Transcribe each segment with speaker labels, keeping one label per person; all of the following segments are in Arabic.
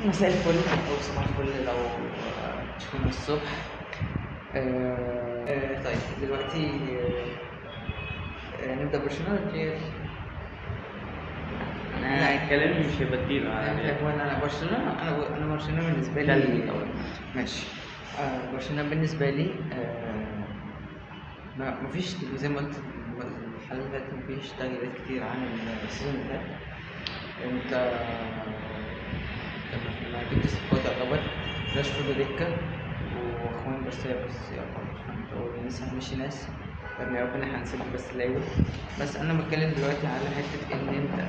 Speaker 1: مساء الفل أو صباح الفل لو تشوفونا الصبح. طيب دلوقتي نبدأ برشلونة ريال.
Speaker 2: انا كلامي مش هيبقى كتير
Speaker 1: طيب أنا برشلونة، أنا برشلونة بالنسبة لي ماشي. برشلونة بالنسبة لي مفيش زي ما قلت الحلقة اللي فاتت، مفيش تغييرات كتير عن السيزون اللي فات. أنت لما جبت صفقات يعتبر راشفورد دكة واخوان جارسيا بس يعتبر، فانت لسه ماشي ناس يعني ربنا هنسيبه بس لايوه. بس انا بتكلم دلوقتي على حته ان انت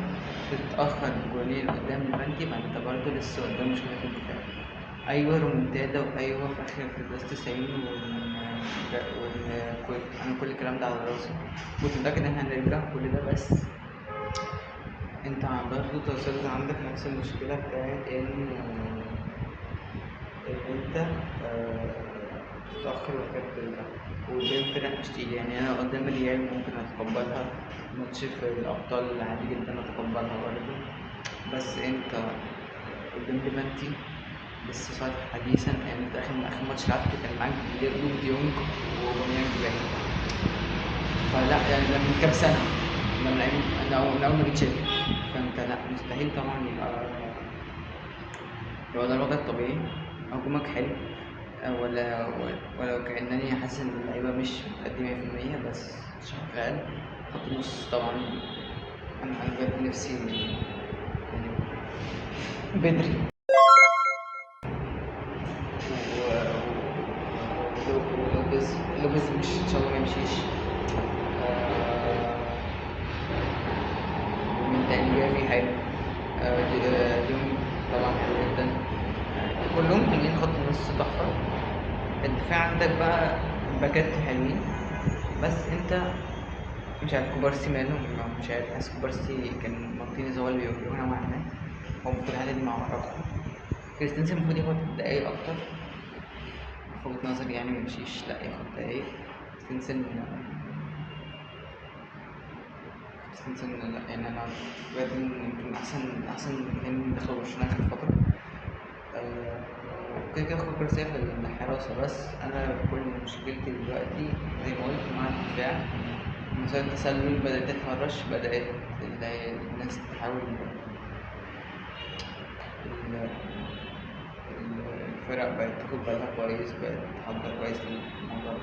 Speaker 1: تتاخر جولين قدام ليفانتي، ما انت برضه لسه قدام مشكله في الدفاع. ايوه رومنتادا، وايوه في اخر في البلاس 90 انا كل الكلام ده على راسي، كنت متاكد ان احنا هنرجع كل ده. بس انت برضه توصلت عندك نفس المشكله بتاعت ان انت تتأخر وكده ترجع، وقدام فرق مش تقيل. يعني أنا قدام الريال ممكن أتقبلها، ماتش في الأبطال عادي جدا أتقبلها برضه. بس أنت قدام ليفانتي لسه فاتح حديثا، يعني أنت آخر ماتش لعبته كان معاك لوك ديونج وأوباميانج باين، فلا يعني ده من كام سنة، ده من أول ما جيت شايف. فأنت لا مستحيل طبعا يبقى ده الوضع الطبيعي. هجومك حلو، ولو كأنني حاسس إن اللعيبة مش بتأدي 100%، بس شغال. خط النص طبعا أنا بجد نفسي يعني بدري ولوبيز مش إن شاء الله ما يمشيش. ومين تاني جافي حلو. ديونج طبعا حلو جدا. كلهم حلوين، خط النص تحفة. الدفاع عندك بقى باكات حلوين، بس انت مش عارف كوبارسي ماله، مش عارف. حاسس كوبارسي كان مارتينيز هو اللي بيوجهه نوعا ما، هو المفروض الحالة دي مع أراخو. كريستنسن المفروض ياخد دقايق أكتر في وجهة نظري، يعني ميمشيش لأ ياخد دقايق. كريستنسن لأ، يعني أنا بجد يمكن أحسن اتنين دخلوا برشلونة آخر فترة. وكده كده خد كرسي في الحراسة. بس أنا كل مشكلتي دلوقتي زي ما قلت مع الدفاع، مسار التسلل بدأت تتهرش، بدأت الناس تحاول الفرق بقت تاخد بالها كويس، بقت تحضر كويس للموضوع ده.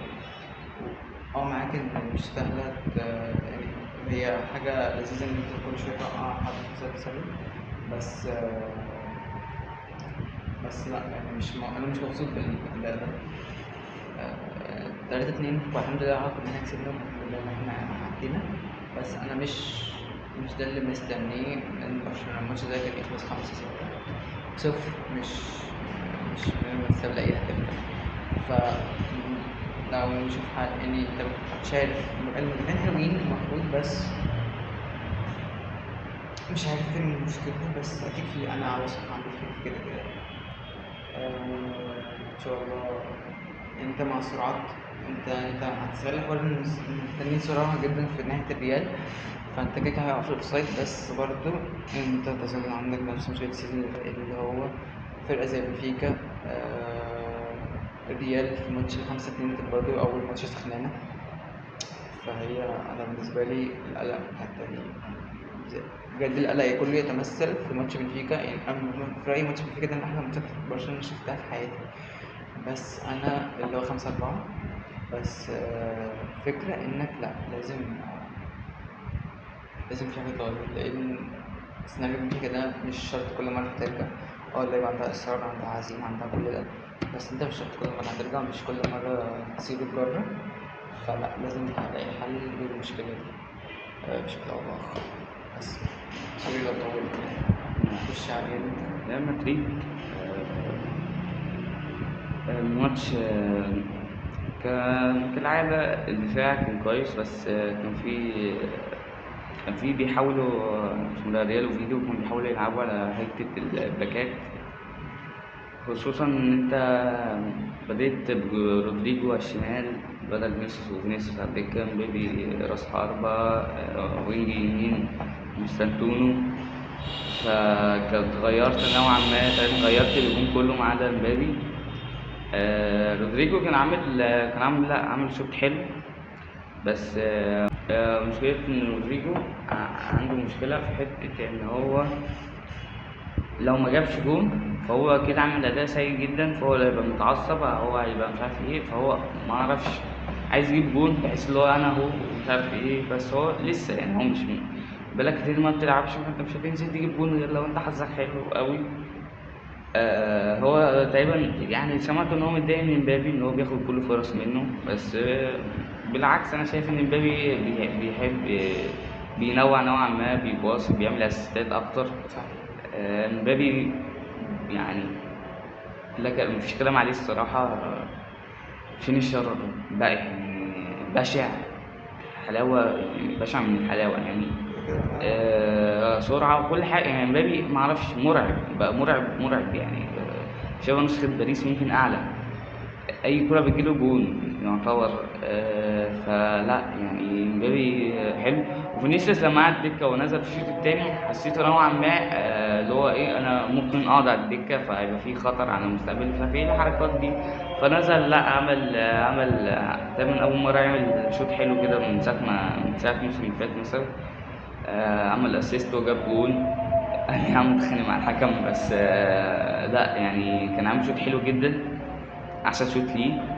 Speaker 1: معاك إن مش سهلة يعني هي حاجة لذيذة إن أنت كل شوية توقع حد في مسار التسلل، بس بس لأ يعني أنا مش مبسوط بالأداء ده. 3-2 والحمد لله كنا احنا كسبنا، والحمد لله إن احنا عدينا. بس أنا مش ده اللي مستنيه من برشلونة. الماتش ده كان يخلص 5-6 صفر، مش بنستقبل أي أهداف. ف لو نشوف حل يعني أنت شايف المدافعين حلوين المفروض، بس مش عارف فين المشكلة. بس أكيد أنا واثق عندي في كده كده. إن شاء الله. أنت مع السرعات، أنت هتستغل حوار إن التانيين سرعة جدا في ناحية الريال، فأنت كده هيقف الأوفسايد. بس برضه أنت تظل عندك نفس مشكلة السيزون اللي هو فرقة زي بنفيكا. الريال في ماتش 5-2 كانت برضه أول ماتش سخنانة. فهي أنا بالنسبة لي القلق من الحتة دي بجد. القلق كله يتمثل في ماتش بنفيكا. يعني أنا في رأيي ماتش بنفيكا ده من أحلى ماتشات برشلونة شفتها في حياتي. بس أنا اللي هو 5-4. بس فكرة إنك لأ، لازم في حاجة تتغير، لأن سيناريو بنفيكا ده مش شرط كل مرة ترجع. اللعيبة عندها إصرار، عندها عزيمة، عندها كل ده، بس أنت مش شرط كل مرة هترجع، مش كل مرة تسيب الجرة. فلا لازم تلاقي حل للمشكلة دي بشكل أو بآخر. بس سوري لو طولت يعني. خش على ريال مدريد.
Speaker 2: ريال مدريد الماتش كالعادة الدفاع كان كويس، بس كان في بيحاولوا اسمه ده ريال وفيديو كانوا بيحاولوا يلعبوا على حتة الباكات، خصوصا إن أنت بديت برودريجو على الشمال بدل فينيسيوس على الدكة، مبابي راس حربة، وينج يمين مستنتونو، فكنت غيرت نوعا ما، تقريبا غيرت الهجوم كله ما عدا مبابي. رودريجو كان عامل لا عامل شوط حلو، بس مشكلة إن رودريجو عنده مشكلة في حتة إن هو لو ما جابش جون فهو كده عامل أداء سيء جدا، فهو هيبقى متعصب، هو هيبقى مش عارف إيه، فهو ما أعرفش عايز يجيب جون بحيث اللي هو أنا أهو مش عارف إيه، بس هو لسه يعني هو مش بقالك كتير ما بتلعبش، فأنت مش هتنزل تجيب جون غير لو أنت حظك حلو قوي. هو تقريبا يعني سمعت ان هو متضايق من مبابي ان هو بياخد كل فرص منه، بس بالعكس انا شايف ان مبابي بيحب بينوع نوعا ما، بيباص، بيعمل اسيستات اكتر. مبابي يعني لك مفيش كلام عليه الصراحه، فينيشر بقى يعني بشع، حلاوه يعني بشع من الحلاوه يعني. سرعه وكل حاجه يعني مبابي معرفش مرعب بقى، مرعب يعني. شبه نسخة باريس يمكن أعلى، أي كرة بتجيله جون يعتبر. فلا يعني مبابي حلو. وفينيسيوس لما قعد دكة ونزل في الشوط التاني حسيته نوعا ما اللي هو إيه، أنا ممكن أقعد على الدكة فهيبقى في خطر على مستقبلي، ففي الحركات دي فنزل. لا عمل تقريبا أول مرة يعمل شوط حلو كده من ساعة الموسم اللي فات مثلا. عمل أسيست وجاب جون. أي نعم متخانق مع الحكم، بس لا يعني كان عامل شوط حلو جدا، احسن شوط ليه.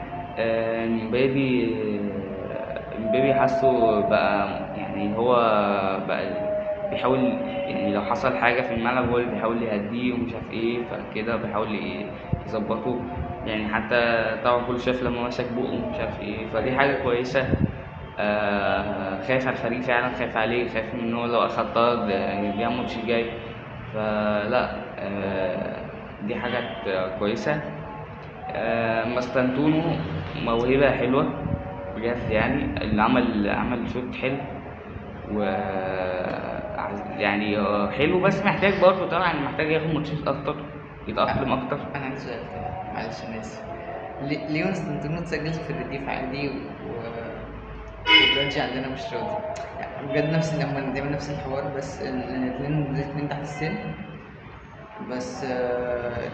Speaker 2: مبابي حاسه بقى يعني هو بقى بيحاول يعني لو حصل حاجه في الملعب هو اللي بيحاول يهديه ومش عارف ايه، فكده بيحاول يظبطه يعني. حتى طبعا كل شاف لما مسك بقه ومش عارف ايه، فدي حاجه كويسه. خايف على الفريق فعلا، خايف عليه، خايف ان هو لو اخد طرد يضيع الماتش الجاي، فلا دي حاجات كويسه. مستنتونو موهبة حلوة بجد يعني، اللي عمل شوط حلو و يعني حلو، بس محتاج برضه طبعا محتاج ياخد ماتشات أكتر، يتأقلم أكتر.
Speaker 1: انا عندي سؤال كده، معلش انا اسف. ليه كونستانتينو اتسجل في الرديف عادي والجادج عندنا مش راضي؟ يعني بجد نفس لما دايما نفس الحوار، بس الاتنين تحت السن. بس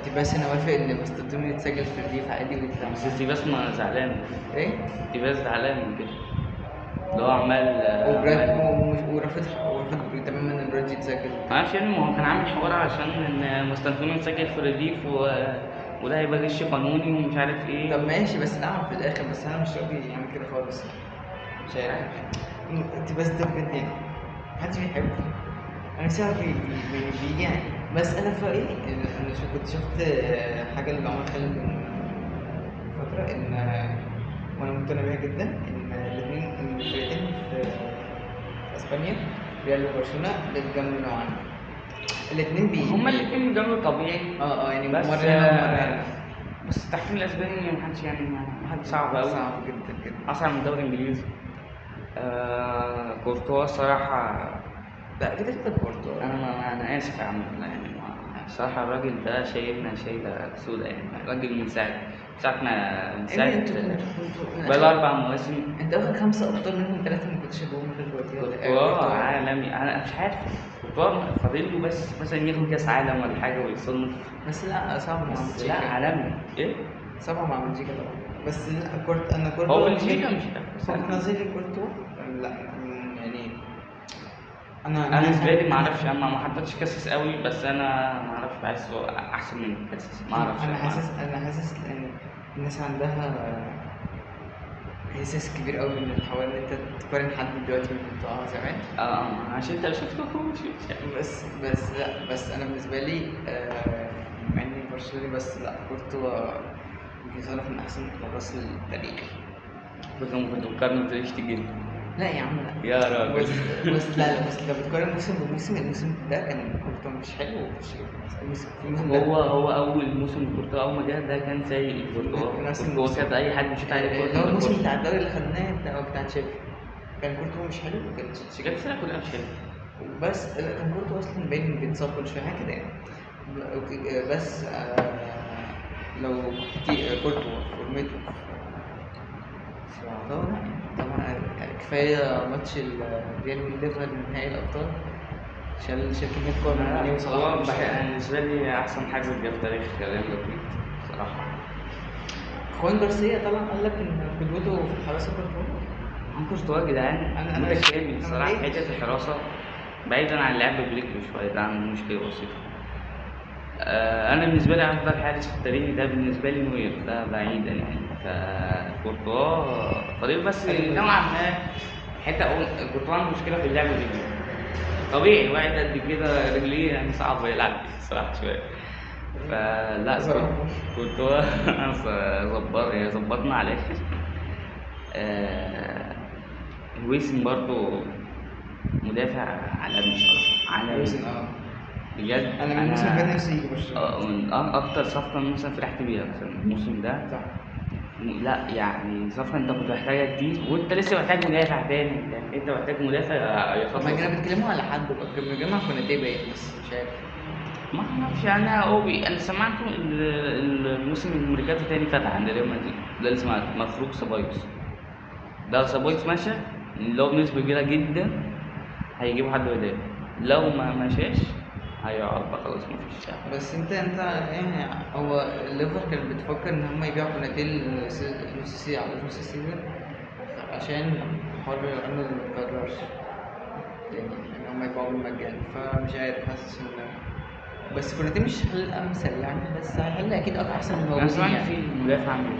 Speaker 1: تيباس انا وافق ان كونستانتينو يتسجل في الرديف عادي ويطلع.
Speaker 2: بس تيباس ما زعلان،
Speaker 1: ايه؟
Speaker 2: تيباس زعلان من كده، اللي هو عمال
Speaker 1: ورافض تماما ان الراجل يتسجل.
Speaker 2: معرفش يعني، ما هو كان عامل حوار عشان ان مستنتونو يتسجل في الرديف وده هيبقى غش قانوني ومش عارف ايه.
Speaker 1: طب ماشي، بس دعم في الاخر، بس انا مش راضي يعمل كده خالص. مش عارف انت بس ده بجد يعني محدش بيحبه. انا ساعات بيجي يعني، بس انا في رايي انا كنت شفت حاجه لعمر خالد من فتره، ان وانا مقتنع بيها جدا، ان الاثنين الفرقتين في اسبانيا، ريال وبرشلونه، بيتجاملوا نوعا ما. الاثنين
Speaker 2: هما الاتنين بيجاملوا طبيعي،
Speaker 1: يعني
Speaker 2: بس
Speaker 1: مره هنا ومره هنا.
Speaker 2: بس التحكيم الاسباني محدش يعني محدش صعب قوي،
Speaker 1: صعب جدا جدا،
Speaker 2: اصعب من الدوري الانجليزي. كورتوا الصراحه،
Speaker 1: لا كده كده برضه.
Speaker 2: انا اسف يا عم يعني الصراحه الراجل ده شايلنا شايله سودا يعني. الراجل من ساعه بقاله 4 مواسم.
Speaker 1: انت واخد 5 ابطال منهم 3 ما كنتش جوه من غير
Speaker 2: كورتوا عالمي، انا مش عارف كورتوا فاضل له بس مثلا ياخد كاس عالم ولا حاجه ويصنف.
Speaker 1: بس لا صعب مع
Speaker 2: بس
Speaker 1: بلجيكا.
Speaker 2: لا عالمي ايه؟
Speaker 1: صعب مع بلجيكا طبعا، بس لا انا كورتوا
Speaker 2: هو بلجيكا مش
Speaker 1: في نظري كورتوا لا يعني
Speaker 2: انا بالنسبه لي ما اعرفش، انا ما حطيتش كاسس قوي، بس انا ما اعرفش بحسه احسن من كاسس، ما اعرفش.
Speaker 1: انا حاسس ان الناس عندها احساس كبير قوي من الحوار ان انت تقارن حد دلوقتي من بتوع زمان.
Speaker 2: عشان انت شفتهوش
Speaker 1: بس لا، بس انا بالنسبه لي مع اني برشلوني، بس لا كورتوا بيصنف من احسن الحراس التاريخ.
Speaker 2: كنت ممكن تقارن بتاريخ تجيب.
Speaker 1: لا يا عم لا
Speaker 2: يا راجل
Speaker 1: بس لا بس لو بتقارن موسم بموسم، الموسم ده كان كورتوا مش حلو، الموسم ده
Speaker 2: هو اول موسم كورتوا اول ما جه ده كان سيء. كورتوا كانت اي حد مش عارف
Speaker 1: اللي هو الموسم بتاع الدوري اللي خدناه بتاع تشافي، كان كورتوا مش حلو، كان
Speaker 2: كانت الفرقه كلها مش حلوه،
Speaker 1: بس لا كان كورتوا اصلا باين بيتصاب كل شويه حاجه كده يعني. بس لو كورتوا فورمته طبعا كفايه ماتش الريال والليفر من نهائي الابطال، شال كمية كور من ماني وصلاح
Speaker 2: هو
Speaker 1: من بعيد.
Speaker 2: بالنسبة لي أحسن حارس جه في تاريخ ريال مدريد صراحة.
Speaker 1: خوان جارسيا طلع قال لك ان قدوته في الحراسة كورتوا.
Speaker 2: كورتوا يا جدعان
Speaker 1: أنا
Speaker 2: متكامل
Speaker 1: أنا
Speaker 2: الصراحة في
Speaker 1: متضايق.
Speaker 2: حتة الحراسة، بعيدا عن اللعب برجله شوية ده عنده مشكلة بسيطة. أنا بالنسبة لي أفضل حارس في التاريخ ده بالنسبة لي نوير، ده بعيدا يعني. فكورتوا طريق بس نوعا ما حتة كورتوا عنده مشكلة في اللعب برجله. طبيعي واحد قد كده رجليه يعني صعب يلعب بيه الصراحة شوية. فلا كورتوا ظبطنا على الآخر. ويسن برضه مدافع عالمي صراحة، عالمي
Speaker 1: ويسن
Speaker 2: بجد.
Speaker 1: انا من الموسم اللي فات نفسي يجي برشلونة.
Speaker 2: من أكتر صفقة مثلا فرحت بيها مثلا الموسم ده.
Speaker 1: صح.
Speaker 2: لا يعني صفقة أنت كنت محتاجها كتير، وأنت لسه محتاج مدافع تاني، يعني أنت محتاج مدافع يخلص.
Speaker 1: هما كانوا بيتكلموا على حد كانوا بيتكلموا على كوناتي باين، بس مش عارف.
Speaker 2: ما اعرفش انا اوبي، انا سمعته الموسم الميركاتو تاني فتح عند ريال مدريد، ده اللي سمعته مفروض سبايوس. ده سبايوس مشى اللي هو بنسبة كبيرة جدا هيجيبوا حد بداله، لو ما مشاش هيقعد بقى خلاص مفيش شغل.
Speaker 1: بس انت يعني هو الليفر كانت بتفكر ان هم يبيعوا كوناتي نص سيزون عشان حوار انه ما يقررش يعني ان هم يبيعوا بالمجان، فمش عارف حاسس ان بس كوناتي مش حل امثل يعني، بس هيحل اكيد احسن من
Speaker 2: انا
Speaker 1: موجودين
Speaker 2: سمعت
Speaker 1: يعني.
Speaker 2: في مدافع من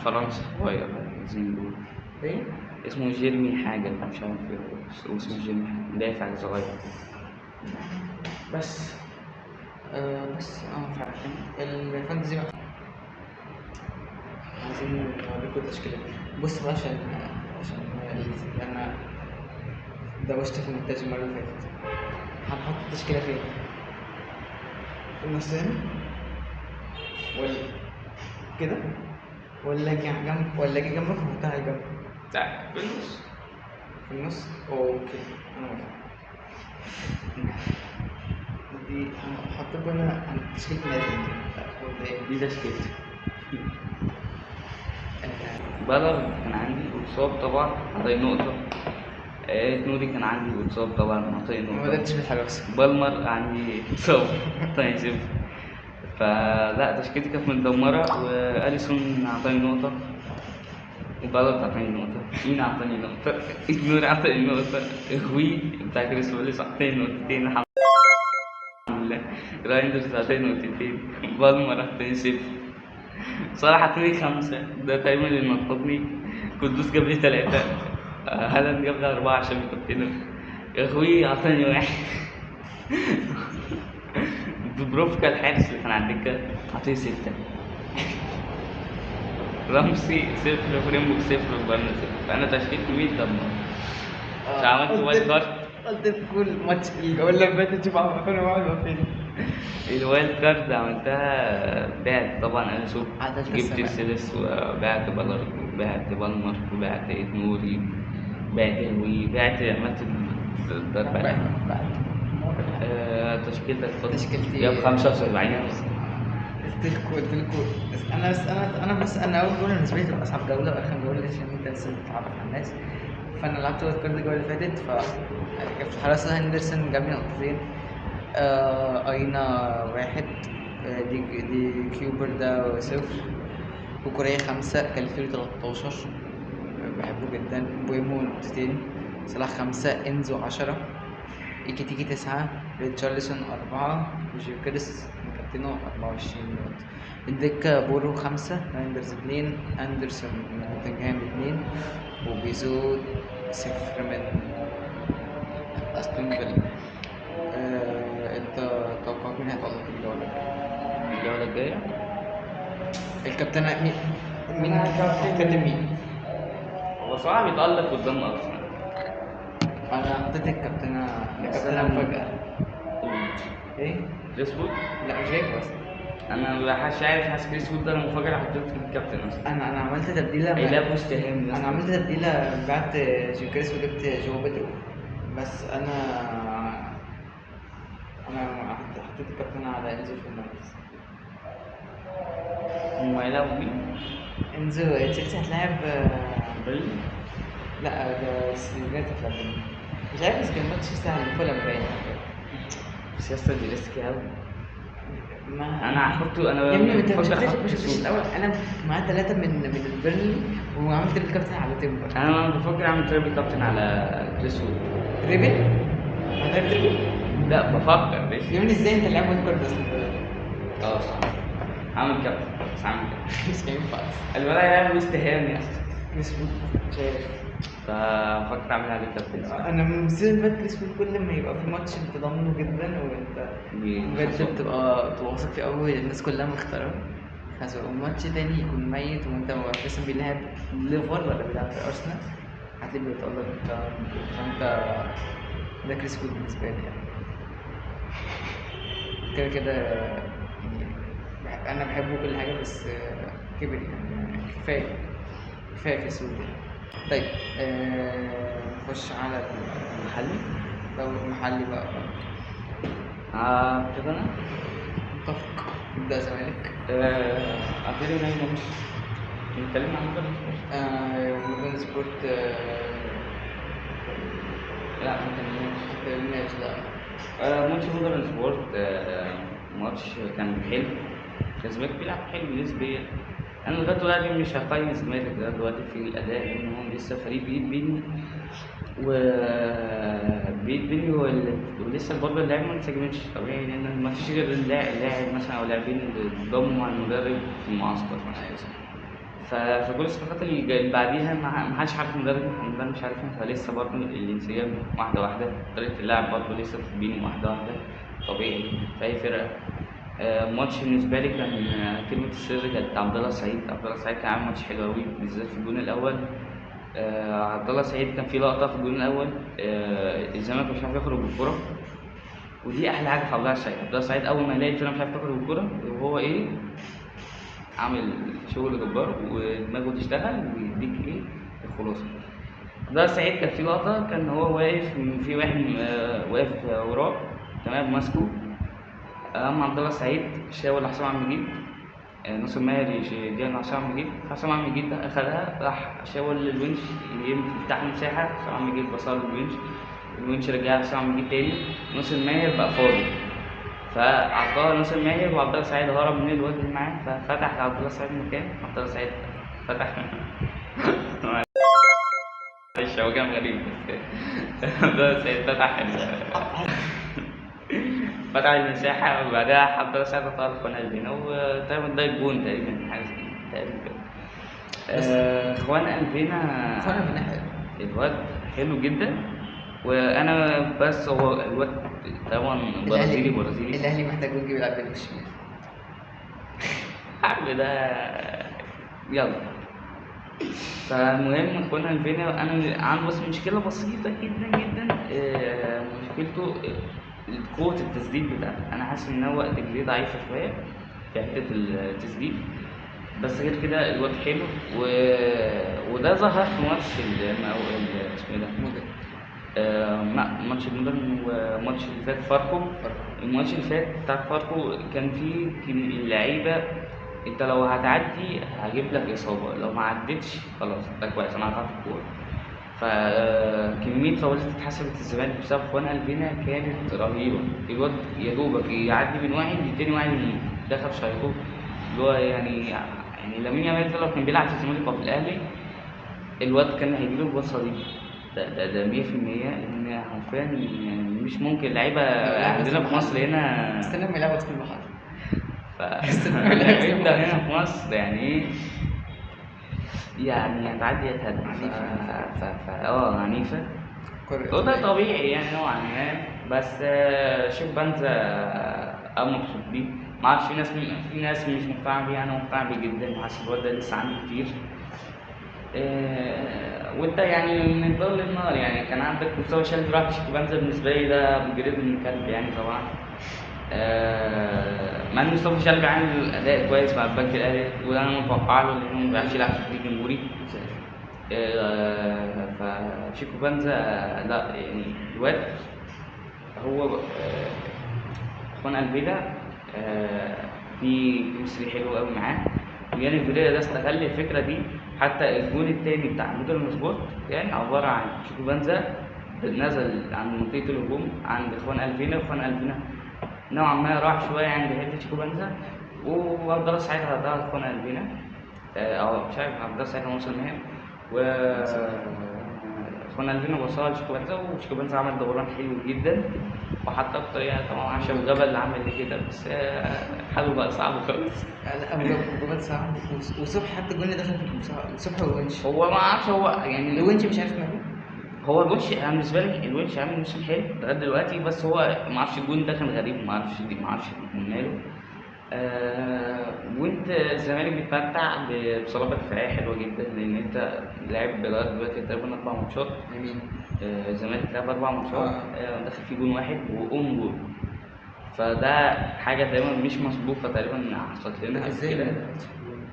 Speaker 2: فرنسا صغير زي ما بيقولوا
Speaker 1: ايه؟
Speaker 2: اسمه جيرمي حاجة مش عارف ايه، بس هو اسمه جيرمي حاجة، مدافع صغير بس.
Speaker 1: بس فعلا الفانتزي بقى عايزين نوريكم تشكيلة. بص بقى عشان انا دوشت في المونتاج المرة اللي فاتت. هنحط التشكيلة فين؟ في النص هنا؟ ولا كده؟ ولا اجي جنب ولا اجي جنبك وأحطها على جنب؟
Speaker 2: لا في النص.
Speaker 1: في النص؟ اوكي انا موافق. دي هحط لكم انا تشكيلة لازم
Speaker 2: دي تشكيلتي. بلغ كان عندي واتصاب طبعا عطاني نقطة. نوري كان عندي واتصاب طبعا عطاني
Speaker 1: ما
Speaker 2: نقطة.
Speaker 1: بدأتش بالحراسة.
Speaker 2: بالمر عندي اتصاب عطاني صفر. فلا تشكيلتي كانت متدمرة، وأليسون عطاني نقطة، وبلغ عطاني نقطة، مين عطاني نقطة؟ نوري عطاني نقطة، هوي بتاع كريس ويلس عطاني نقطتين الحمد لله، رايندرز عطاني نقطتين، بالمر عطاني صفر، صراحة عطاني 5 ده تقريبا اللي نططني. قدوس جاب لي 3، هالاند جاب لي 4 عشان بيكابتنه، يا اخوي عطاني 1. دubrovka الحارس اللي كان على الدكة عطيه 6، رمسي 0، فريمبوك 0، وبرنا 0. فأنا تشكيلتي 100 دمار. مش عملت وايلد كارد.
Speaker 1: قلت في كل ماتش الجولة اللي فاتت شوف كانوا بعملوا فين.
Speaker 2: الوايلد كارد عملتها، بعت طبعا أليسون،
Speaker 1: عدلت
Speaker 2: جبت
Speaker 1: السماء.
Speaker 2: السيلس، وبعت بالر، وبعت بالمر، وبعت نوري، بعت هوي، عملت الضربة. تشكيلتك
Speaker 1: تشكيلتي
Speaker 2: جاب 75.
Speaker 1: قلت لكم انا اول جوله بالنسبه لي تبقى اصعب جوله واخر جوله عشان انت لسه بتتعرف على الناس. فانا لعبت وايت كارد الجوله اللي فاتت، في الحراسه هندرسون جاب لي نقطتين، اينا 1، دي كيوبر ده 0، وكوريا 5، كاليفيري 13 بحبه جدا، بويمو نقطتين، صلاح 5، انزو 10، إيكيتيكي 9، ريتشارلسون 4، وجيوكريس مكابتنو 24 نقطة. الدكة بورو 5، رايندرز 2، أندرسون من نوتنجهام 2، وبيزو 0 من أستون فيلا. أنت توقعك مين هيتألق
Speaker 2: الجولة الجاية؟
Speaker 1: الكابتن مين الكابتن مين؟
Speaker 2: هو صعب يتألق قدام أرسنال.
Speaker 1: أنا حطيت الكابتن مفاجأة. إيه؟
Speaker 2: كريس وود؟
Speaker 1: لا مش جايبه أصلا.
Speaker 2: أنا مش عارف، حاسس كريس وود ده أنا مفاجأة حطيته في الكابتن أصلا.
Speaker 1: أنا عملت تبديلة
Speaker 2: هيلاقوا استهان.
Speaker 1: انا عملت تبديله، بعت جيوكريس وجبت جو بيدرو، بس انا حطيت الكابتن على انزو فرنانديز.
Speaker 2: هم هيلاقوا مين؟
Speaker 1: انزو تشيلسي هتلاعب
Speaker 2: بل
Speaker 1: لا ده السيزونات هتلاعب مش عارف، بس كان ماتش سهل فولا باين.
Speaker 2: بس يا اسطى دي ريسكي قوي.
Speaker 1: ما
Speaker 2: انا هحطه، انا
Speaker 1: يا ابني ما انت
Speaker 2: بفكر
Speaker 1: ما
Speaker 2: احطه في
Speaker 1: شفتش
Speaker 2: السوق.
Speaker 1: الاول، انا معاه 3 من البيرنلي وعملت الكابتن على تيمبر.
Speaker 2: انا بفكر اعمل تريبل كابتن على كريس وود.
Speaker 1: تريبل؟ هتلعب تريبل؟
Speaker 2: لا بفكر ليش.
Speaker 1: يا ابني ازاي انت لعب ويت كارد اصلا؟
Speaker 2: اه صح، هعمل كابتن بس هعمل كابتن.
Speaker 1: مش هينفع.
Speaker 2: الولد هيعمل استهان يا اسطى،
Speaker 1: كريس وود مش عارف.
Speaker 2: ففكر اعمل عليه كابتن.
Speaker 1: انا من السيزون اللي فات كريس وود كل ما يبقى في ماتش انت ضامنه جدا وانت بجد بتبقى واثق فيه قوي، الناس كلها مختاره خسر، وماتش تاني يكون ميت وانت اساسا بيلعب ليفر ولا بيلعب في ارسنال هتلاقيه بيتألق انت، فانت ده كريس وود بالنسبه لي يعني. كده كده يعني انا بحبه كل حاجه بس كبر يعني، كفايه كريس وود يعني. طيب نخش على
Speaker 2: محلي.
Speaker 1: لو المحلي بقى.
Speaker 2: كده انا
Speaker 1: متفق. نبدأ زمالك.
Speaker 2: اعتبر ان هي مش نتكلم عن مودرن سبورت.
Speaker 1: مودرن سبورت.
Speaker 2: لا ما كملناش.
Speaker 1: متكلمناش لا.
Speaker 2: ماتش مودرن سبورت ماتش كان حلو، الزمالك بيلعب حلو نسبيا. انا لغايه دلوقتي مش هقيم الزمالك لغايه دلوقتي في الاداء، لان هو لسه فريق بيتبني ولسه برضه اللاعب ما انسجمتش طبيعي، لان ما فيش غير اللاعب مثلا او لاعبين اللي اتضموا مع المدرب في المعسكر مثلا. فكل الصفقات اللي بعديها ما حدش عارف المدرب مش عارفها، فلسه برضه الانسجام واحده واحده، طريقه اللعب برضه لسه بتبين واحده واحده طبيعي في اي فرقه. ماتش بالنسبه لي كان كلمه السر كانت عبد الله السعيد كان عامل ماتش حلو قوي بالذات في الجون الاول. عبد الله السعيد كان في لقطه في الجون الاول، الزمالك مش عارف يخرج بالكره، ودي احلى حاجه في عبد الله السعيد اول ما يلاقي الفرقه مش عارف تخرج بالكره وهو عامل شغل جبار ودماغه تشتغل ويديك الخلاصه. عبد الله السعيد كان في لقطه كان هو واقف، في واحد واقف وراه تمام ماسكه، اما عبد الله السعيد شاور لحسام عبد المجيد، ناصر ماهر يديها لحسام عبد المجيد، حسام عبد المجيد ده اخدها راح شاور للونش يفتح المساحه، حسام عبد المجيد بصر الونش رجعها لحسام عبد المجيد تاني، ناصر ماهر بقى فاضي فعطاها ناصر ماهر، وعبد الله السعيد هرب من الواد اللي معاه ففتح لعبد الله السعيد مكان، عبد الله السعيد فتح معلش هو كان غريب بس عبد الله السعيد فتح المساحة، وبعدها عبد الله السعيد طار في قلبنا وتقريبا ده الجون تقريبا حاجة تقريبا كده. اخوان قلبنا
Speaker 1: حلو.
Speaker 2: الواد حلو جدا، وانا بس هو الواد طبعا برازيلي
Speaker 1: الاهلي محتاج وينج بيلعب بالشمال.
Speaker 2: حرب ده يلا. فالمهم اخوانا الفينا انا عنده بس مشكله بسيطه جدا جدا، مشكلته قوه التسديد بتاعته. انا حاسس ان هو وقت رجليه ضعيفه شويه في حته التسديد، بس غير كده الواد حلو وده ظهر في ماتش اسمه ايه ده ماتش المودرن وماتش اللي فات فاركو. الماتش اللي فات بتاع فاركو كان فيه اللعيبه انت لو هتعدي هجيب لك اصابه، لو ما عدتش خلاص ده كويس انا هقطع الكوره. فكميه فاولات اتحسبت الزمالك بسبب اخوان قلبنا كانت رهيبه. الواد يا دوبك يعدي من واحد للتاني واحد يموت دخل شايطه، اللي هو يعني لامين يامال لو كان بيلعب في الزمالك او في الاهلي الواد كان هيجيله البصه دي ده 100%، لان حرفيا مش ممكن لعيبه عندنا في مصر هنا
Speaker 1: استنى ما يلعبوا في المحل.
Speaker 2: فاللعيبه هنا في مصر يعني ايه، يعني هتعدي هتهدي عنيفه وده طبيعي يعني نوعا ما. بس شوف بنزا انا مبسوط بيه، معرفش في ناس مش مقتنعه بيه، انا مقتنع بيه جدا وحاسس الواد ده لسه عنده كتير. وانت يعني من الضل للنار يعني كان عندك مستوى شلبي راح تشكي بنزا، بالنسبه لي ده بجريد من الكلب يعني طبعا. مع ان مصطفى شلبي عامل اداء كويس مع البنك الاهلي وانا متوقع له لانه ما بيعرفش يلعب في فريق جمهوري. فشيكو بنزا لا يعني الواد هو اخوان قلبنا في كيمستري حلو قوي معاه، وياني فيريرا ده استغل الفكره دي. حتى الجون الثاني بتاع مودرن سبورت كان عباره عن شيكو بنزا نزل عن منطقه الهجوم عند اخوان قلبنا، واخوان قلبنا نوعا ما راح شويه عند حته شيكوبانزا، وافضل ساعتها ده اخونا قلبنا، او مش عارف افضل ساعتها وصل مهم، و اخونا قلبنا وصل شيكوبانزا، وشيكوبانزا عمل دوران حلو جدا، وحتى بطريقه طبعا عشان الجبل اللي عمل لي كده، بس حاله بقى صعب خالص.
Speaker 1: لا مجابات صعب، وصبحي حتى الجون اللي دخل في صبحي والونش.
Speaker 2: هو ما اعرفش، هو يعني
Speaker 1: الونش مش عارف ماله.
Speaker 2: هو الونش، انا بالنسبه لي الونش عامل موسم حلو لغايه دلوقتي، بس هو ما اعرفش الجون ده كان غريب، ما اعرفش ماله. وانت الزمالك بيتمتع بصلابه دفاعيه حلوه جدا، لان انت لعب لغايه دلوقتي تقريبا 4 ماتشات.
Speaker 1: يمين.
Speaker 2: الزمالك لعب 4 ماتشات،
Speaker 1: اه.
Speaker 2: دخل فيه جون واحد واون جول، فده حاجه دايما مش مسبوقه تقريبا حصلت لنا قبل
Speaker 1: ازاي
Speaker 2: كده.
Speaker 1: ما دخلتش في الجون؟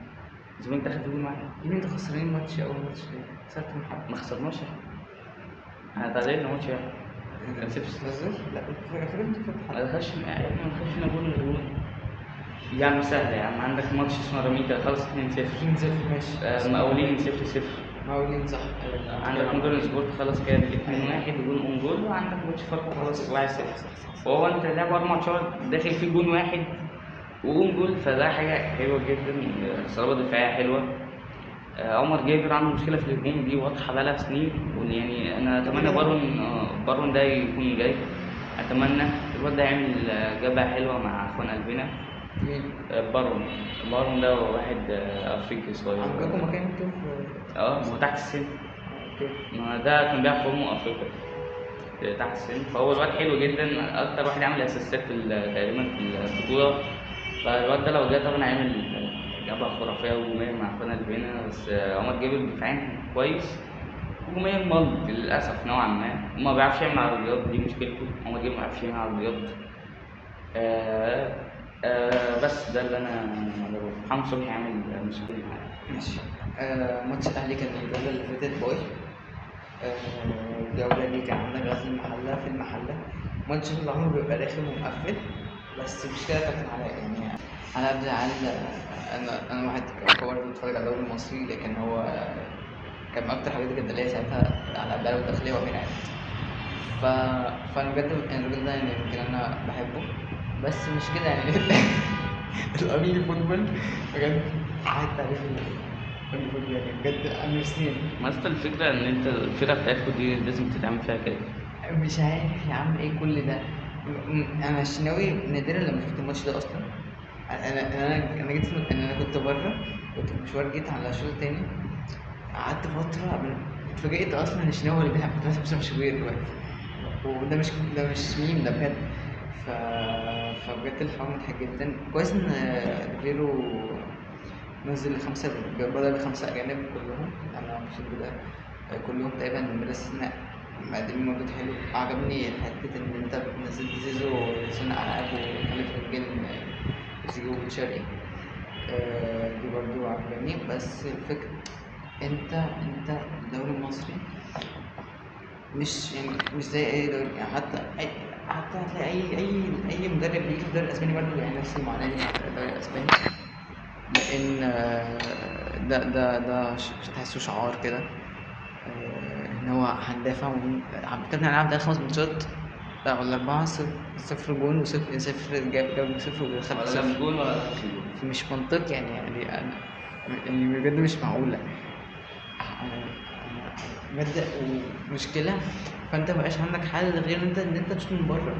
Speaker 2: الزمالك دخل فيه جون واحد.
Speaker 1: يمين انتوا خسرانين ماتش، اول ماتش ليه؟ خسرتوا من حد؟
Speaker 2: ما خسرناش احنا تعادلنا ماتش واحد. كان 0-0.
Speaker 1: بتهزر؟ لا فاكر انتوا فتحوا
Speaker 2: ما دخلش جون جول. يا عم سهلة يا عم، عندك ماتش اسمه راميكا خلص 2-0،
Speaker 1: 2-0 ماشي.
Speaker 2: مقاولين 0-0،
Speaker 1: مقاولين صح.
Speaker 2: عندك مودرن سبورت خلاص كده 2-1 وجون اون جول، وعندك ماتش فاركو خلاص 1-0. وهو انت لعب 4 ماتشات داخل فيه جون واحد واون جول، فده حاجة حلوة جدا، صلابة دفاعية حلوة. عمر جابر عنده مشكلة في الهجوم دي واضحة بقالها سنين، يعني أنا أتمنى بارون ده يكون جاي، أتمنى الواد ده يعمل جبهة حلوة مع أخوان قلبنا.
Speaker 1: مين؟
Speaker 2: بارون ده واحد أفريقي صغير.
Speaker 1: عندكم مكان انتوا في
Speaker 2: هو تحت السن،
Speaker 1: اوكي.
Speaker 2: ما ده كان بيلعب في أفريقيا تحت السن، فهو الواد حلو جدا، أكتر واحد عمل أسيستات تقريبا في البطولة، فالواد ده لو جه طبعا هيعمل جبهة خرافية هجومية مع أخونا قلبنا. بس عمر جابر دفاعيا كويس، هجوميا ملط للأسف نوعا ما، وما بيعرفش يعمل عرضيات، دي مشكلته، عمر جابر ما بيعرفش يعمل عرضيات. بس ده اللي انا بقوله. محمد صبحي عامل مشكله معايا.
Speaker 1: ماشي. ماتش الاهلي كان الجوله اللي فاتت باي. الجوله دي كان عندك غزل المحله في المحله. ماتش طول عمره بيبقى رخم ومقفل، بس المشكله كانت على يعني على قد العيال. انا واحد برضه بتفرج على الدوري المصري، لكن هو كان من اكتر حاجات كانت ليا ساعتها على الدوري الداخليه وامير عادل. فانا بجد الراجل ده يعني يمكن انا بحبه، بس مش كده يعني. الامير فوتبول بجد حتى عليه فوتبول يعني بجد امير سنين.
Speaker 2: ما اصل الفكره ان انت الفرقه بتاعتكم دي لازم تتعامل فيها كده.
Speaker 1: مش عارف يا عم ايه كل ده. انا الشناوي نادرا لما شفت الماتش ده اصلا. انا جيت انا كنت بره، كنت في مشوار، جيت على شوط تاني، قعدت فتره اتفاجئت اصلا ان الشناوي اللي بيلعب، كنت ماسك مصطفى شوبير دلوقتي، وده مش ميم، ده بجد. ف... فبجد الحوار مضحك جدا. كويس ان فيرو نزل 5، بدل 5 أجانب كلهم، أنا مبسوط بده. كلهم تقريبا بلا استثناء مقدمين مردود حلو. عجبني حتة إن أنت نزلت زيزو صانع ألعاب، وخليت رجال زيزو وشرقي. دي برضو عجباني. بس الفكرة أنت الدوري المصري مش زي أي دوري يعني، حتى هتلاقي أي مدرب بيجي في الدوري الأسباني برضه يعني نفس المعاناة دي مع الدوري الأسباني، لأن ده تحسه شعار كده. إن هو هندافع بتبني هنلعب ده 5 ماتشات، لا ولا 4، 0 جون و0 جاب 0 ودخل 0.
Speaker 2: جول ولا
Speaker 1: مش منطقي يعني بجد مش معقولة بجد. ومشكلة، فأنت مبقاش عندك حل غير إن أنت تشوط من بره.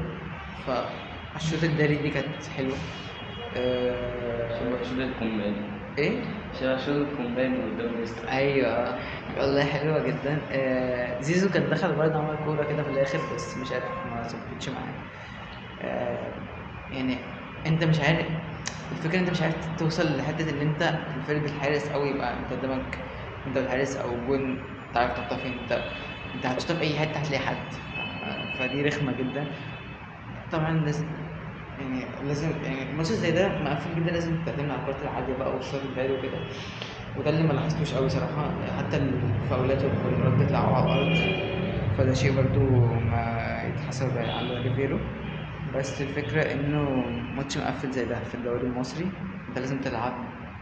Speaker 1: فالشوط الداري دي كانت حلوة.
Speaker 2: شبه شوط الكومباني.
Speaker 1: ايه؟
Speaker 2: شبه شوط الكومباني قدام ليستر.
Speaker 1: ايوه والله حلوه جدا. زيزو كان دخل برضه عمل كوره كده في الاخر، بس مش عارف ما ظبطتش معاه. يعني انت مش عارف الفكره، انت مش عارف توصل لحته ان انت تنفرد الحارس، او يبقى انت قدامك انت الحارس او جون تعرف تحطها فين. انت هتشوطها في اي حته هتلاقي حد. فدي رخمه جدا. طبعا لازم يعني ماتش زي ده مقفل جدا، لازم تعتمد على الكرات العاليه بقى والشوط البعيد وكده. وده اللي ما لاحظتوش قوي صراحه، حتى الفاولات والكورنرات بيطلعوا على الارض، فده شيء برضو ما يتحسب على ريفيرو. بس الفكره انه ماتش مقفل زي ده في الدوري المصري، انت لازم تلعب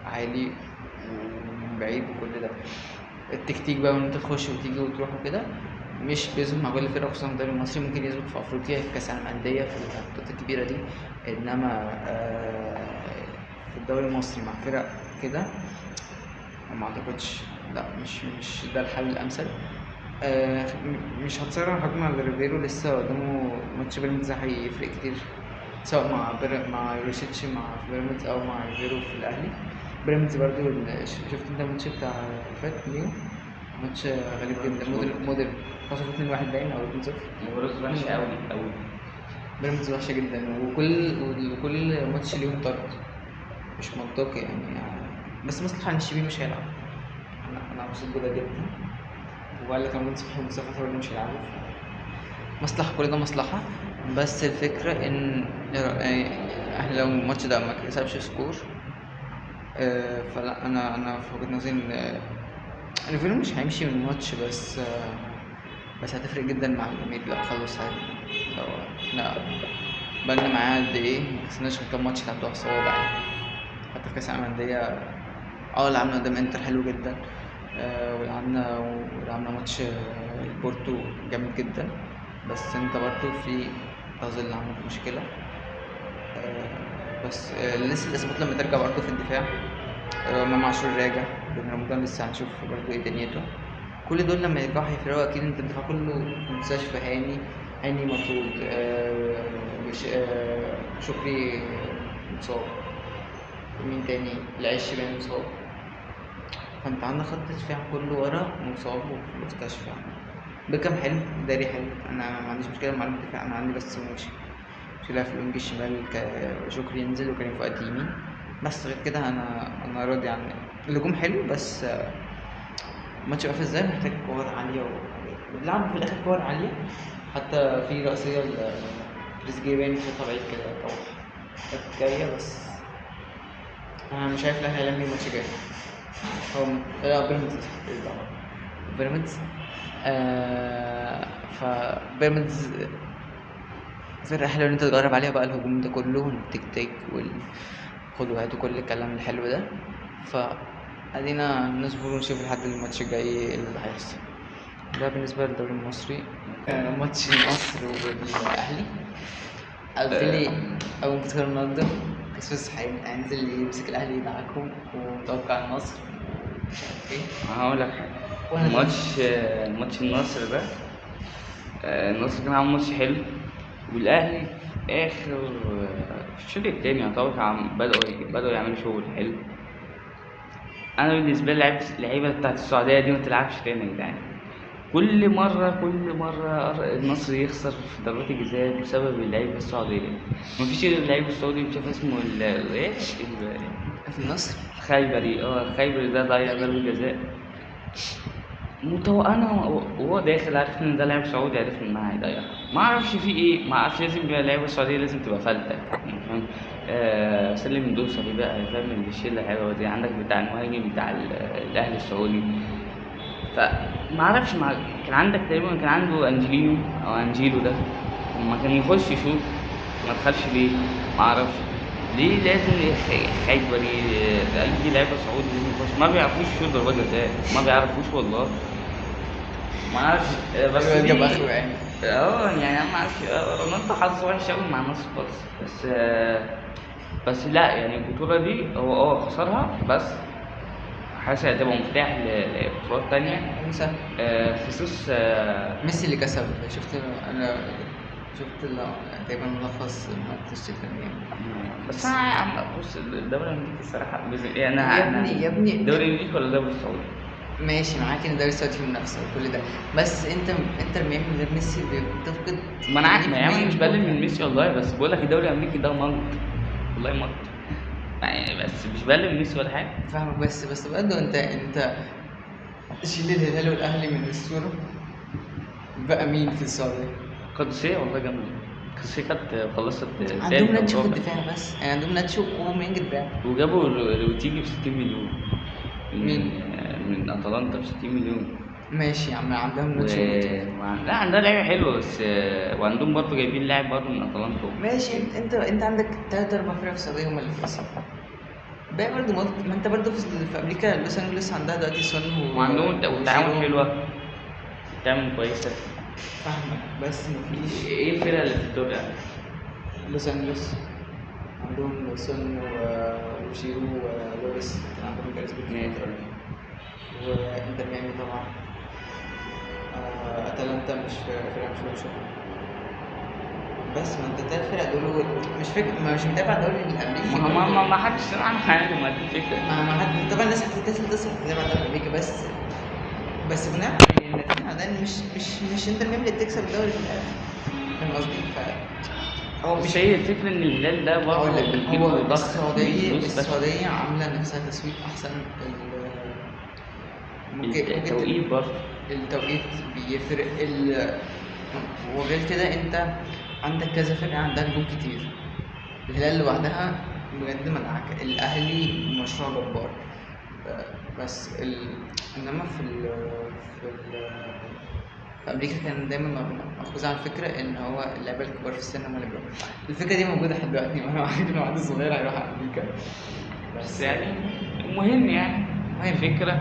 Speaker 1: عالي ومن بعيد وكل ده. التكتيك بقى وان انت تخش وتيجي وتروح وكده مش بيظبط مع كل الفرق، خصوصا الدوري المصري ممكن يظبط في افريقيا في كاس العالم للانديه في البطولات الكبيره دي، انما في الدوري المصري مع فرق كده ما اعتقدش. لا، مش ده الحل الامثل. مش هتسرع الهجمة على ريبيرو، لسه قدامه ماتش بيراميدز هيفرق كتير، سواء مع يوروسيتش مع بيراميدز او مع ريبيرو في الاهلي. بيراميدز برضو شفت انت الماتش بتاع اللي فات اليوم؟ ماتش غريب جدا. موديل خسروا 2-1 باين او 2-0.
Speaker 2: مباراة وحشة أوي أوي.
Speaker 1: بيراميدز وحشة جدا، وكل ماتش ليهم طرد، مش منطقي يعني. بس مصلحة ان الشبيب مش هيلعب، انا مبسوط بده جدا. وقال لك كمان صبحي ومصطفى برضه مش هيلعبوا، مصلحة، كل ده مصلحة. بس الفكرة ان احنا لو الماتش ده ما كسبش سكور، فلا انا في وجهة نظري ان ريفيرو مش هيمشي من الماتش، بس هتفرق جدا مع الجماهير. لا خلاص، لو احنا بقالنا معاه قد ايه مكسبناش من كام ماتش لعبته على الصوابع يعني. حتى في كاس العالم للأندية لعبنا قدام انتر حلو جدا، ولعبنا ماتش البورتو جامد جدا، بس انت برضو في تظل عندك مشكلة. بس لسه الإصابات لما ترجع برضو في الدفاع، إمام عاشور راجع، بن رمضان لسه هنشوف برضو ايه دنيته. كل دول لما يرجعوا هيفرقوا أكيد. انت الدفاع كله في مستشفى. هاني مطرود، شكري مصاب، مين تاني؟ العش باين مصاب. فانت عندك خط دفاع كله ورا مصاب وفي المستشفى. بيكام حلو، داري حلو، انا ما عنديش مشكله مع الدفاع، انا عندي بس مشكله في الوينج الشمال، شكري ينزل وكريم فؤاد يمين. بس غير كده انا راضي عن الهجوم حلو. بس الماتش واقف ازاي، محتاج كور عاليه وبيلعبوا في الاخر كور عاليه. حتى في رأسية تريزيجيه باين في طبيعي كده كانت جايه، بس انا مش شايف الاهلي هيعمل الماتش جاي. هو لا، بيراميدز. فبيراميدز فرقة حلوة إن أنت تجرب عليها بقى الهجوم ده كله والتيك تيك والخد وهات وكل الكلام الحلو ده. فأدينا نصبر ونشوف لحد الماتش الجاي إيه اللي هيحصل. ده بالنسبة للدوري المصري. ماتش النصر والأهلي، قلت لي أول ما تدخل رونالدو كسوس هينزل يمسك الأهلي يدعكم، ومتوقع النصر ومش عارف إيه.
Speaker 2: هقول لك حاجة. ماتش النصر ده، النصر كان عامل ماتش حلو، والأهلي في آخر في الشوط التاني يعتبر بدأوا يعملوا شغل حلو. أنا بالنسبة لي اللعيبة بتاعت السعودية دي ما تلعبش تاني يا جدعان. كل مرة النصر يخسر في ضربات الجزاء بسبب اللعيبة السعودية. مفيش غير اللعيب السعودي مش عارف اسمه ايه
Speaker 1: في النصر
Speaker 2: الخيبري ده ضيع ضربة جزاء. انا وهو داخل عارف ان ده لاعب سعودي، عارف ان هيضيع. ما اعرفش في ايه، ما اعرفش لازم يبقى اللعيبه السعوديه لازم تبقى فلته يعني، فاهم؟ سلم دوسري بقى، فاهم؟ اللي الشله حلوه دي عندك بتاع المهاجم بتاع الاهلي السعودي. فما اعرفش، كان عندك تقريبا كان عنده انجيلو ده، لما كان يخش يشوط ما دخلش ليه؟ ما اعرفش ليه لازم خيبري. اي لعيبه سعودي لازم يخش، ما بيعرفوش يشوطوا ضربات جزاء، ما بيعرفوش والله، ما اعرفش. بس
Speaker 1: جاب اخره يعني.
Speaker 2: يعني انا ما اعرفش، رونالدو حظه وحش قوي مع النصر خالص. بس لا يعني البطوله دي هو خسرها، بس حاسس هتبقى مفتاح لبطولات تانية. خصوص
Speaker 1: ميسي اللي كسب. انا شفت تقريبا ملخص ماتش التاني.
Speaker 2: بس انا بص، الدوري الامريكي الصراحه يعني
Speaker 1: يا ابني
Speaker 2: الدوري الامريكي ولا الدوري السعودي؟
Speaker 1: ماشي معاك ان الدوري السعودي فيه منافسه وكل ده، بس انت ميامي من غير ميسي بتفقد.
Speaker 2: ما انا عارف ميامي مش بقلل من ميسي والله، بس بقول لك الدوري الامريكي ده ملط والله، ملط يعني، بس مش بقلل من ميسي ولا حاجه.
Speaker 1: فاهمك، بس برضه انت شيل الهلال والاهلي من الصوره، بقى مين في السعوديه؟
Speaker 2: قادسية والله جامده. قادسية كانت خلصت
Speaker 1: عندهم ناتشو في الدفاع، بس يعني عندهم ناتشو ومينج دفاع،
Speaker 2: وجابوا روتيجي ب 60 مليون
Speaker 1: مين؟
Speaker 2: من اتلانتا ب 60 مليون.
Speaker 1: ماشي يا عم، عندهم ناتشو
Speaker 2: لا عندها لعيبه حلوه بس، وعندهم برضه جايبين لاعب برضه من اتلانتا.
Speaker 1: ماشي. انت عندك 3-4 فرق في السعوديه هم اللي في باقي برضه ما انت برضه في امريكا لوس انجلوس عندها دلوقتي سون
Speaker 2: وعندهم التعاون حلوه، التعاون كويسه.
Speaker 1: فاهمك، بس مفيش.
Speaker 2: ايه الفرق اللي في الدوري يعني؟
Speaker 1: لوس انجلوس عندهم سون وشيرو ولوريس، كان عندهم جاريث بيل في الفترة دي. وانتر ميامي طبعا. اتلانتا مش فرقة مش وحشة. بس ما انت التلات فرق دول مش فاكر، مش متابع الدوري الامريكي
Speaker 2: ما حدش سمع عنه حاجه، ما دي الفكره.
Speaker 1: ما حد طبعا، الناس هتتصل تتابع الدوري الامريكي، بس بناء على النتيجة ده مش انتر ميامي اللي بتكسب الدوري في الاخر، فاهم قصدي؟ هو
Speaker 2: بس هي الفكره ان الهلال ده
Speaker 1: هقول
Speaker 2: برضه
Speaker 1: لك،
Speaker 2: بيجيب
Speaker 1: هو
Speaker 2: له ضخ
Speaker 1: السعودية
Speaker 2: فلوس، بس
Speaker 1: عاملة نفسها تسويق أحسن. ممكن
Speaker 2: التوقيت برضه.
Speaker 1: التوقيت بيفرق وغير كده أنت عندك كذا فرقة عندها نجوم كتير. الهلال لوحدها بجد مدعكة، الأهلي مشروع جبار. بس إنما في في أمريكا كان دايما مأخوذ على الفكرة إن هو اللعيبة الكبار في السن هم اللي بيروحوا. الفكرة دي موجودة لحد دلوقتي، وأنا عارف إن واحد صغير هيروح أمريكا.
Speaker 2: بس يعني مهم يعني
Speaker 1: مهم.
Speaker 2: فكرة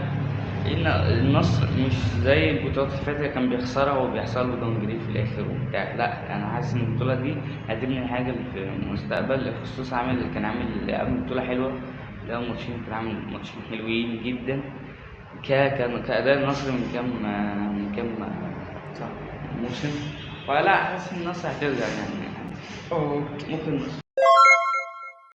Speaker 2: إن النصر مش زي البطولات اللي فاتت كان بيخسرها وبيحصل له دونجريد في الآخر وبتاع. لا أنا حاسس إن البطولة دي هتبني حاجة في المستقبل. الخصوص كان عامل قبل بطولة حلوة، لا ماتشين، كان عامل ماتشين حلوين جدا. كأداء النصر من كام
Speaker 1: صح.
Speaker 2: موسم. فلا حاسس إن النصر هترجع يعني.
Speaker 1: أوكي.
Speaker 2: ممكن